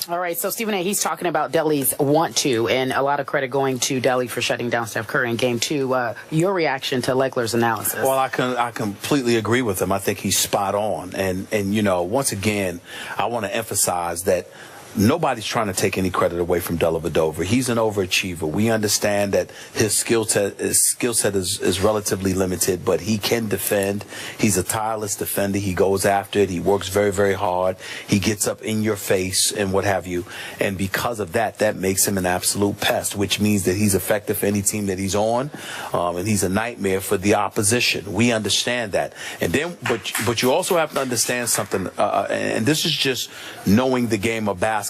All right, so Stephen A., he's talking about Delhi's want to, and a lot of credit going to Delhi for shutting down Steph Curry in Game 2. Your reaction to Legler's analysis? Well, I completely agree with him. I think he's spot on. And you know, once again, I want to emphasize that nobody's trying to take any credit away from Dellavedova. He's an overachiever. We understand that his skill set is relatively limited, but he can defend. He's a tireless defender. He goes after it. He works very, very hard. He gets up in your face and what have you. And because of that, that makes him an absolute pest, which means that he's effective for any team that he's on, and he's a nightmare for the opposition. We understand that. And then, but you also have to understand something, and this is just knowing the game of basketball.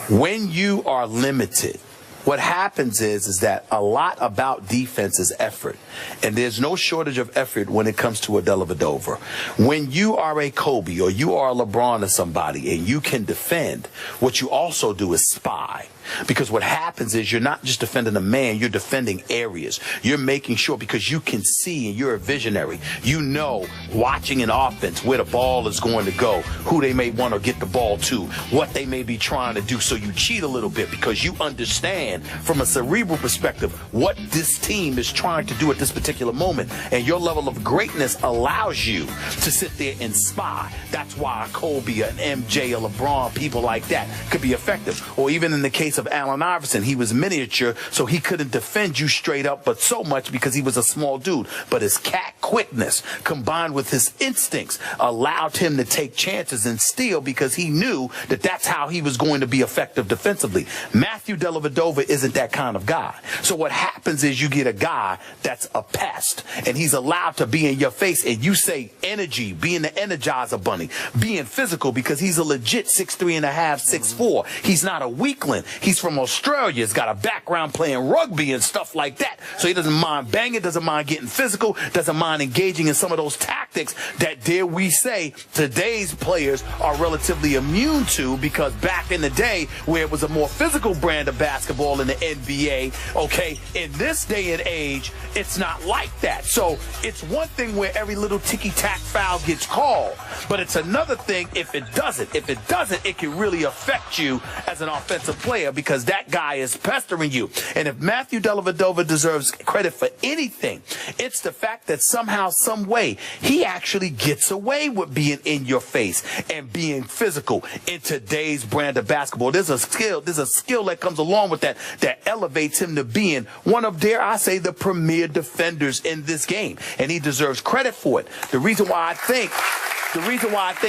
When you are limited, what happens is that a lot about defense is effort. And there's no shortage of effort when it comes to a Dellavedova. When you are a Kobe or you are a LeBron or somebody and you can defend, what you also do is spy. Because what happens is you're not just defending a man, you're defending areas. You're making sure, because you can see and you're a visionary. You know, watching an offense, where the ball is going to go, who they may want to get the ball to, what they may be trying to do. So you cheat a little bit because you understand from a cerebral perspective what this team is trying to do at this particular moment. And your level of greatness allows you to sit there and spy. That's why a Kobe, an MJ, a LeBron, people like that could be effective. Or even in the case of Allen Iverson, he was miniature, so he couldn't defend you straight up, but so much because he was a small dude. But his cat quickness combined with his instincts allowed him to take chances and steal, because he knew that that's how he was going to be effective defensively. Matthew Dellavedova isn't that kind of guy. So what happens is you get a guy that's a pest, and he's allowed to be in your face, and you say energy, being the Energizer Bunny, being physical, because he's a legit 6'3.5", 6'4". He's not a weakling. He's from Australia. He's got a background playing rugby and stuff like that. So he doesn't mind banging, doesn't mind getting physical, doesn't mind engaging in some of those tactics that, dare we say, today's players are relatively immune to, because back in the day where it was a more physical brand of basketball in the NBA, okay, in this day and age, it's not like that. So it's one thing where every little ticky-tack foul gets called, but it's another thing if it doesn't. If it doesn't, it can really affect you as an offensive player, because that guy is pestering you. And if Matthew Dellavedova deserves credit for anything, it's the fact that somehow, some way, he actually gets away with being in your face and being physical in today's brand of basketball. There's a skill that comes along with that elevates him to being one of, dare I say, the premier defenders in this game. And he deserves credit for it. The reason why I think,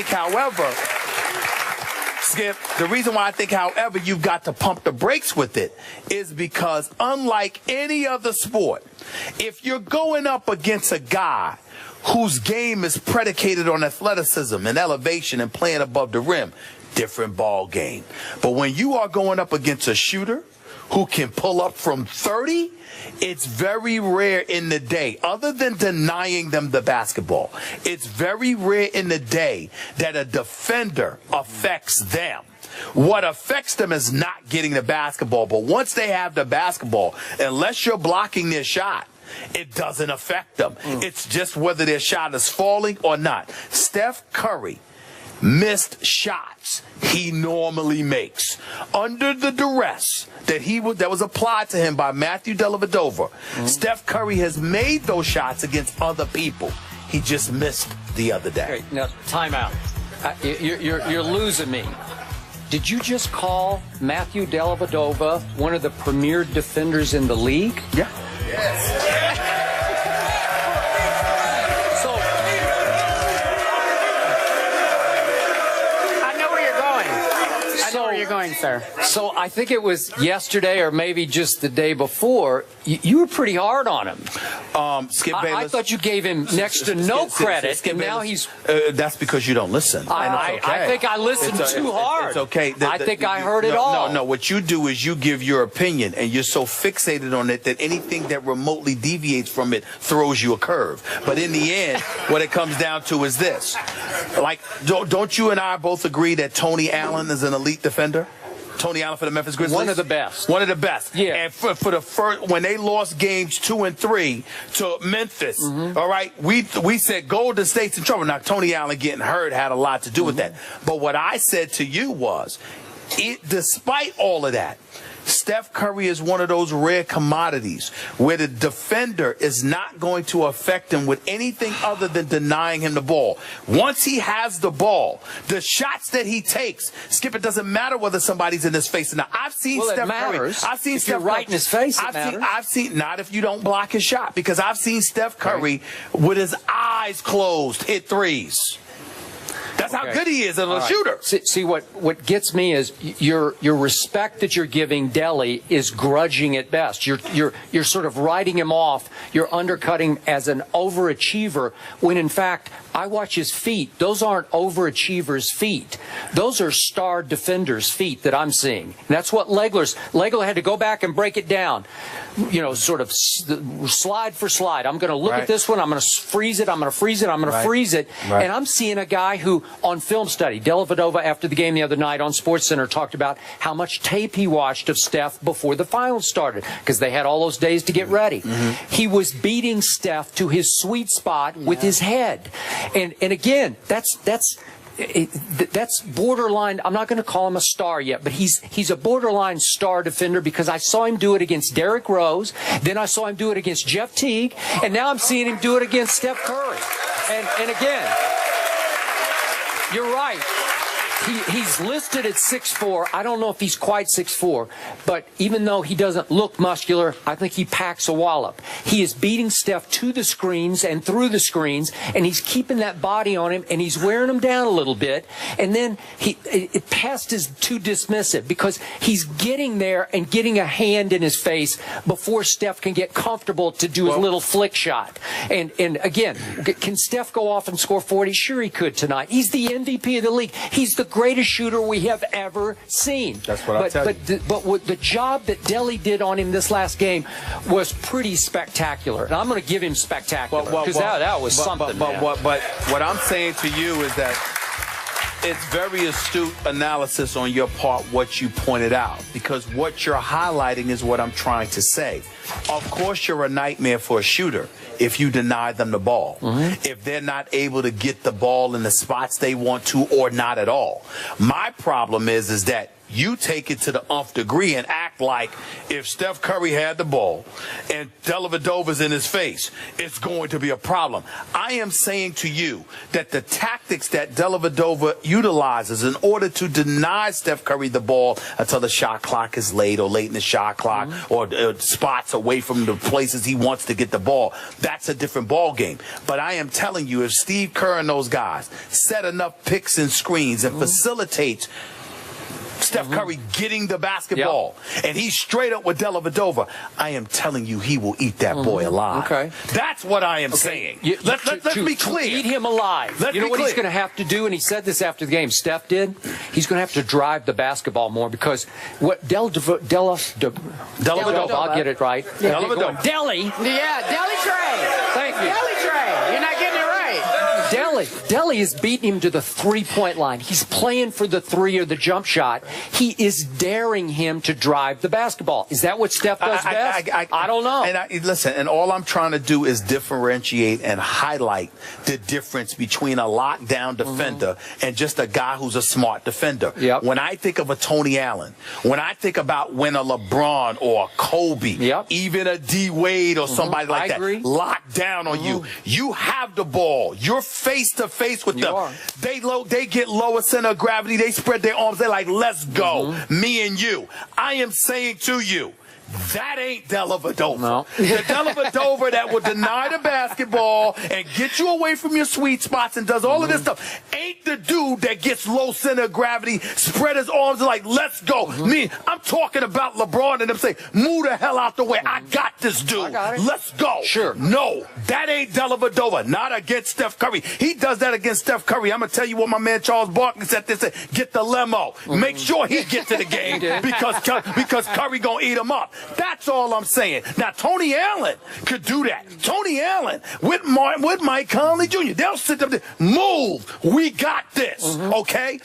however, Skip, the reason why I think, however, you've got to pump the brakes with it is because, unlike any other sport, if you're going up against a guy whose game is predicated on athleticism and elevation and playing above the rim, different ball game. But when you are going up against a shooter who can pull up from 30, it's very rare in the day, other than denying them the basketball, it's very rare in the day that a defender affects them. What affects them is not getting the basketball, but once they have the basketball, unless you're blocking their shot, it doesn't affect them. It's just whether their shot is falling or not. Steph Curry missed shots he normally makes under the duress that was applied to him by Matthew Dellavedova. Steph Curry has made those shots against other people. He just missed the other day. Okay, now, time out. You're losing me. Did you just call Matthew Dellavedova one of the premier defenders in the league? Yeah. Yes. You're going, sir. So I think it was yesterday or maybe just the day before, you were pretty hard on him. Skip Bayless. I thought you gave him next to no credit, Skip and now Bayless. he's... That's because you don't listen. I think I listened too hard. It's okay. I think I heard it all. No, what you do is you give your opinion, and you're so fixated on it that anything that remotely deviates from it throws you a curve. But in the end, what it comes down to is this. Like, don't you and I both agree that Tony Allen is an elite defender? Tony Allen for the Memphis Grizzlies? One of the best. One of the best. Yeah. And for the first, when they lost games 2 and 3 to Memphis, all right, we said Golden State's in trouble. Now, Tony Allen getting hurt had a lot to do with that. But what I said to you was, Despite all of that, Steph Curry is one of those rare commodities where the defender is not going to affect him with anything other than denying him the ball. Once he has the ball, the shots that he takes, Skip, it doesn't matter whether somebody's in his face or not. I've seen Steph Curry. I've seen Steph right in his face. I've seen not if you don't block his shot, because I've seen Steph Curry with his eyes closed hit threes. That's how good he is as a shooter. See, what gets me is your respect that you're giving Delly is grudging at best. You're sort of writing him off. You're undercutting him as an overachiever when, in fact, I watch his feet. Those aren't overachievers' feet. Those are star defenders' feet that I'm seeing. And that's what Legler had to go back and break it down. You know, sort of slide for slide. I'm going to look at this one. I'm going to freeze it. I'm going to freeze it. I'm going to freeze it. And I'm seeing a guy who, on film study, Dellavedova, after the game the other night on SportsCenter, talked about how much tape he watched of Steph before the finals started, because they had all those days to get ready. He was beating Steph to his sweet spot with his head. And again, that's borderline. I'm not going to call him a star yet, but he's a borderline star defender, because I saw him do it against Derrick Rose, then I saw him do it against Jeff Teague, and now I'm seeing him do it against Steph Curry. And again, you're right. He's listed at 6'4". I don't know if he's quite 6'4", but even though he doesn't look muscular, I think he packs a wallop. He is beating Steph to the screens and through the screens, and he's keeping that body on him, and he's wearing him down a little bit. And then past is too dismissive, because he's getting there and getting a hand in his face before Steph can get comfortable to do his little flick shot. And again, can Steph go off and score 40? Sure he could tonight. He's the MVP of the league. He's the greatest shooter we have ever seen. That's what I tell you. But the job that Delly did on him this last game was pretty spectacular. And I'm going to give him spectacular, because that was something. But what I'm saying to you is that it's very astute analysis on your part, what you pointed out, because what you're highlighting is what I'm trying to say. Of course, you're a nightmare for a shooter if you deny them the ball, if they're not able to get the ball in the spots they want to, or not at all. My problem is that you take it to the nth degree and act like if Steph Curry had the ball and Dellavedova's in his face, it's going to be a problem. I am saying to you that the tactics that Dellavedova utilizes in order to deny Steph Curry the ball until the shot clock is late, or late in the shot clock, or spots away from the places he wants to get the ball, that's a different ball game. But I am telling you, if Steve Kerr and those guys set enough picks and screens and facilitate Steph Curry getting the basketball, and he's straight up with Dellavedova, I am telling you, he will eat that boy alive. Okay. That's what I am saying. Let's be clear. To eat him alive. Let's you know be what clear. He's going to have to do, and he said this after the game, Steph did? He's going to have to drive the basketball more, because what Dellavedova, I'll get it right. Dellavedova. Delly. Yeah, Delly Trey. Thank you. Delly Trey. You're not getting it right. Delly is beating him to the three-point line. He's playing for the three or the jump shot. He is daring him to drive the basketball. Is that what Steph does best? I don't know. And listen, and all I'm trying to do is differentiate and highlight the difference between a lockdown defender and just a guy who's a smart defender. Yep. When I think of a Tony Allen, when I think about when a LeBron or a Kobe, even a D Wade or somebody like that, locked down on you, you have the ball. You're face to face with them. They get lower center of gravity. They spread their arms. They're like, let's go. Me and you. I am saying to you, that ain't Dellavedova. No. The Dellavedova that will deny the basketball and get you away from your sweet spots and does all of this stuff ain't the dude that gets low center of gravity, spread his arms and like, let's go. Me, I'm talking about LeBron and them saying, move the hell out the way. I got this dude. I got it. Let's go. Sure. No, that ain't Dellavedova. Not against Steph Curry. He does that against Steph Curry. I'm going to tell you what my man Charles Barkley said. They said, get the limo. Make sure he gets to the game because Curry going to eat him up. That's all I'm saying. Now, Tony Allen could do that. Tony Allen with Mike Conley Jr. They'll sit up there. Move. We got this. Okay?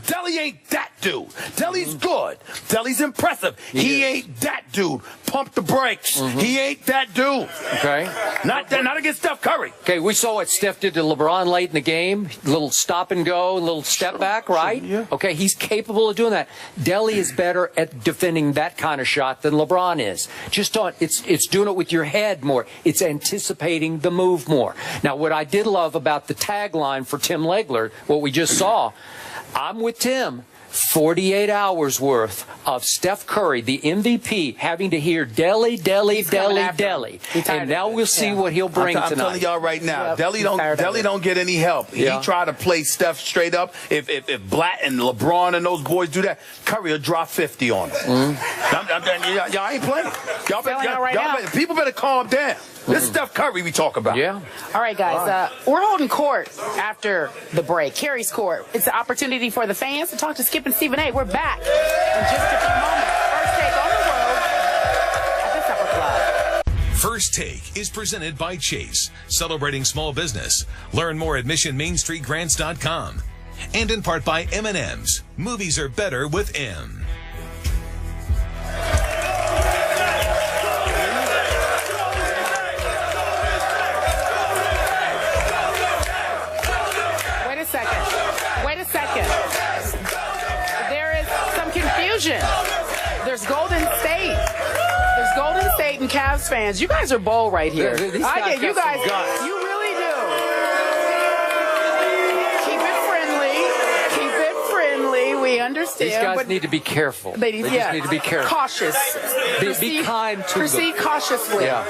Delly ain't that dude. Delly's good. Delly's impressive. He ain't that dude. Pump the brakes. He ain't that dude. Okay. Not against Steph Curry. Okay, we saw what Steph did to LeBron late in the game. Little stop and go, little step back, right? Sure, yeah. Okay, he's capable of doing that. Delly is better at defending that kind of shot than LeBron is. Just don't. It's doing it with your head more. It's anticipating the move more. Now, what I did love about the tagline for Tim Legler, what we just saw, I'm with Tim. 48 hours worth of Steph Curry, the MVP, having to hear Delly. And now we'll see what he'll bring tonight. I'm telling y'all right now, Delly don't get any help. Yeah. He tried to play Steph straight up. If Blatt and LeBron and those boys do that, Curry will drop 50 on him. Y'all ain't playing. People better calm down. This is Steph Curry we talk about. Yeah. All right, guys. We're holding court after the break. Carrie's court. It's an opportunity for the fans to talk to Skip and Stephen A. We're back in just a few moments. First Take on the road at the Supper Club. First Take is presented by Chase, celebrating small business. Learn more at missionmainstreetgrants.com. And in part by M&M's. Movies are better with M. Wait a second. There is some confusion. There's Golden State. There's Golden State and Cavs fans. You guys are bold right here. I get you guys. You really do. Keep it friendly. Keep it friendly. We understand. These guys need to be careful. They just need to be careful. Cautious. Be kind to them. Proceed cautiously. Yeah.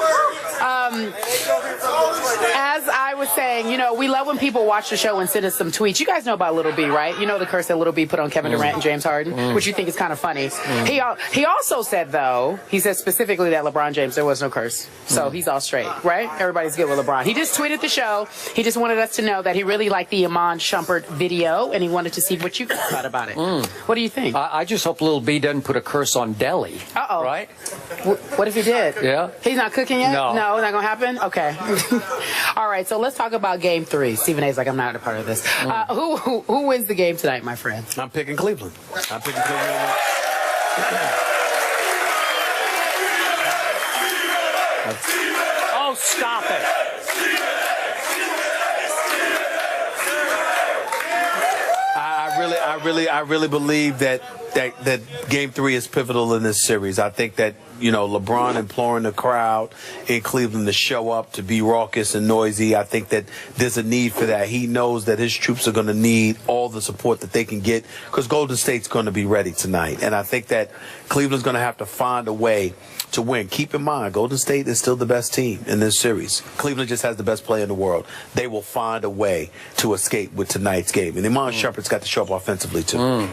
As I was saying, we love when people watch the show and send us some tweets. You guys know about Little B, right? You know the curse that Little B put on Kevin Durant and James Harden, which you think is kind of funny. He also said, though, he said specifically that LeBron James, there was no curse. So he's all straight, right? Everybody's good with LeBron. He just tweeted the show. He just wanted us to know that he really liked the Iman Shumpert video, and he wanted to see what you thought about it. What do you think? I just hope Little B doesn't put a curse on Delly. Uh-oh. Right? What if he did? Yeah. He's not cooking yet? No. No, not going to happen? Okay. All right, so let's talk about Game 3. Stephen A's like, I'm not a part of this. Who wins the game tonight, my friend? I'm picking Cleveland. Oh, stop it. I really believe that Game 3 is pivotal in this series. I think that, LeBron imploring the crowd in Cleveland to show up, to be raucous and noisy. I think that there's a need for that. He knows that his troops are going to need all the support that they can get because Golden State's going to be ready tonight. And I think that Cleveland's going to have to find a way to win. Keep in mind, Golden State is still the best team in this series. Cleveland just has the best player in the world. They will find a way to escape with tonight's game. And Iman Shumpert's got to show up offensively, too.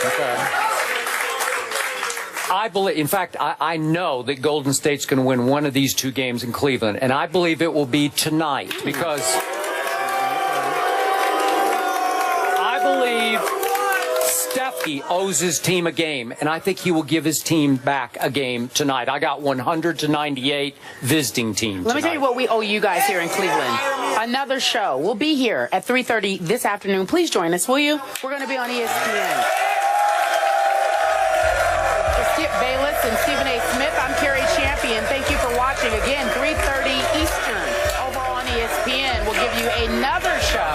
Okay. I believe, in fact, I know that Golden State's going to win one of these two games in Cleveland, and I believe it will be tonight because I believe Steffi owes his team a game, and I think he will give his team back a game tonight. I got 100-98 visiting team tonight. Let me tell you what we owe you guys here in Cleveland. Another show. We'll be here at 3:30 this afternoon. Please join us, will you? We're going to be on ESPN. Skip Bayless and Stephen A. Smith, I'm Carrie Champion. Thank you for watching. Again, 3:30 Eastern over on ESPN. We'll give you another show